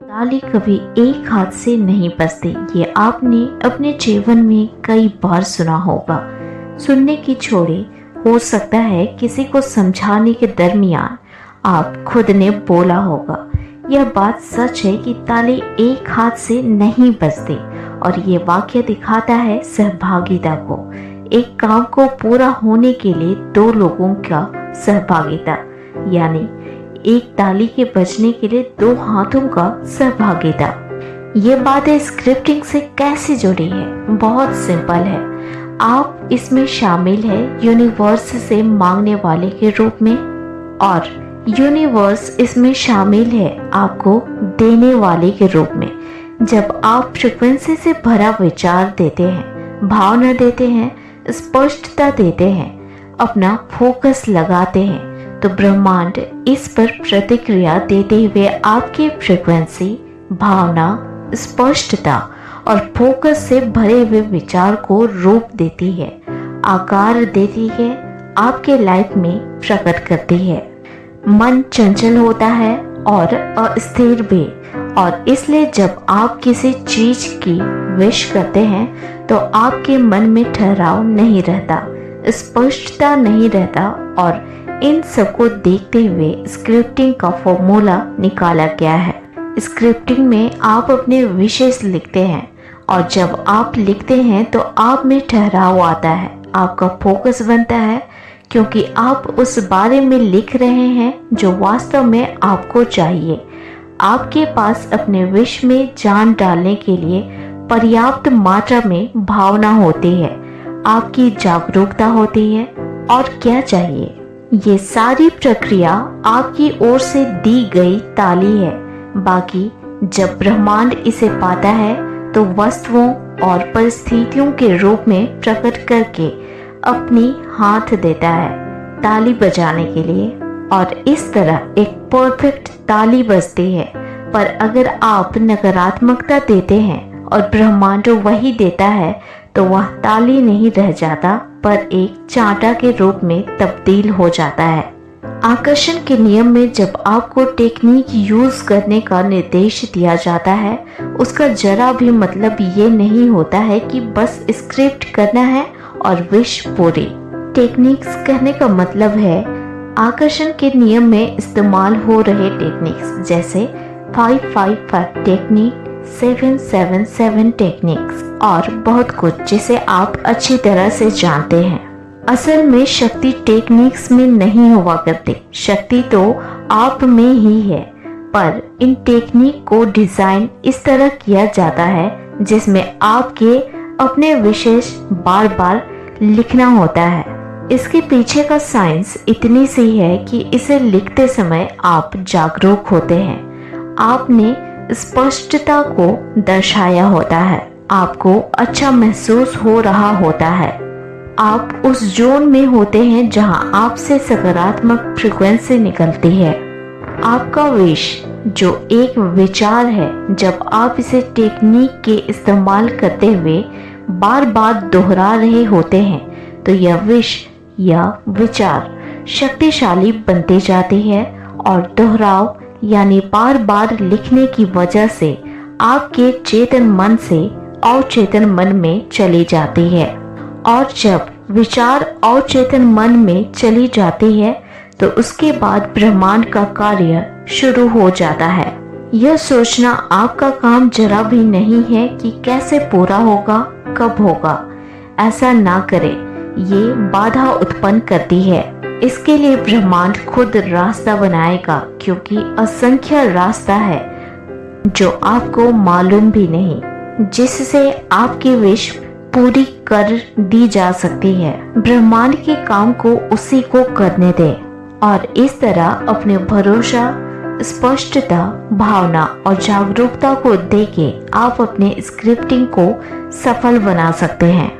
ताली कभी एक हाथ से नहीं बजती। ये आपने अपने जीवन में कई बार सुना होगा। सुनने की छोड़े हो सकता है किसी को समझाने के दरमियान आप खुद ने बोला होगा। यह बात सच है कि ताली एक हाथ से नहीं बजती और ये वाक्य दिखाता है सहभागिता को। एक काम को पूरा होने के लिए दो लोगों का सहभागिता, यानी एक ताली के बजने के लिए दो हाथों का सहभागिता। ये बातें स्क्रिप्टिंग से कैसे जुड़ी है? बहुत सिंपल है। आप इसमें शामिल है यूनिवर्स से मांगने वाले के रूप में और यूनिवर्स इसमें शामिल है आपको देने वाले के रूप में। जब आप फ्रिक्वेंसी से भरा विचार देते हैं, भावना देते हैं, स्पष्टता देते हैं, अपना फोकस लगाते हैं, तो ब्रह्मांड इस पर प्रतिक्रिया देते हुए आपकी फ्रिक्वेंसी, भावना, स्पष्टता और फोकस से भरे हुए विचार को रूप देती है, आकार देती है, आपके लाइफ में प्रकट करती है। मन चंचल होता है और अस्थिर भी, और इसलिए जब आप किसी चीज की विश करते हैं तो आपके मन में ठहराव नहीं रहता, स्पष्टता नहीं रहता। और इन सबको देखते हुए स्क्रिप्टिंग का फॉर्मूला निकाला गया है। स्क्रिप्टिंग में आप अपने विशेष लिखते हैं और जब आप लिखते हैं तो आप में ठहराव आता है, आपका फोकस बनता है, क्योंकि आप उस बारे में लिख रहे हैं जो वास्तव में आपको चाहिए। आपके पास अपने विश में जान डालने के लिए पर्याप्त मात्रा में भावना होती है, आपकी जागरूकता होती है। और क्या चाहिए? ये सारी प्रक्रिया आपकी ओर से दी गई ताली है। बाकी जब ब्रह्मांड इसे पाता है तो वस्तुओं और परिस्थितियों के रूप में प्रकट करके अपनी हाथ देता है ताली बजाने के लिए, और इस तरह एक परफेक्ट ताली बजती है। पर अगर आप नकारात्मकता देते हैं और ब्रह्मांड वही देता है तो वह ताली नहीं रह जाता, पर एक चांटा के रूप में तब्दील हो जाता है। आकर्षण के नियम में जब आपको टेक्निक यूज करने का निर्देश दिया जाता है, उसका जरा भी मतलब ये नहीं होता है कि बस स्क्रिप्ट करना है और विश पूरी। टेक्निक्स कहने का मतलब है आकर्षण के नियम में इस्तेमाल हो रहे टेक्निक्स, जैसे 555 टेक्निक, 777 टेक्निक्स और बहुत कुछ जिसे आप अच्छी तरह से जानते हैं। असल में शक्ति टेक्निक्स में नहीं हुआ करती, शक्ति तो आप में ही है। पर इन टेक्निक को डिजाइन इस तरह किया जाता है जिसमें आपके अपने विशेष बार बार लिखना होता है। इसके पीछे का साइंस इतनी सी है कि इसे लिखते समय आप जागरूक होते हैं, आपने स्पष्टता को दर्शाया होता है, आपको अच्छा महसूस हो रहा होता है, आप उस जोन में होते हैं जहां आपसे सकारात्मक फ्रिक्वेंसी निकलती है। आपका विश जो एक विचार है, जब आप इसे टेक्निक के इस्तेमाल करते हुए बार बार दोहरा रहे होते हैं तो यह विश या विचार शक्तिशाली बनती जाती है और दोहराव यानी बार बार लिखने की वजह से आपके चेतन मन से अवचेतन मन में चली जाती है। और जब विचार अवचेतन मन में चली जाती है तो उसके बाद ब्रह्मांड का कार्य शुरू हो जाता है। यह सोचना आपका काम जरा भी नहीं है कि कैसे पूरा होगा, कब होगा। ऐसा ना करें, ये बाधा उत्पन्न करती है। इसके लिए ब्रह्मांड खुद रास्ता बनाएगा, क्योंकि असंख्य रास्ता है जो आपको मालूम भी नहीं, जिससे आपकी विश पूरी कर दी जा सकती है। ब्रह्मांड के काम को उसी को करने दें और इस तरह अपने भरोसा, स्पष्टता, भावना और जागरूकता को देके आप अपने स्क्रिप्टिंग को सफल बना सकते हैं।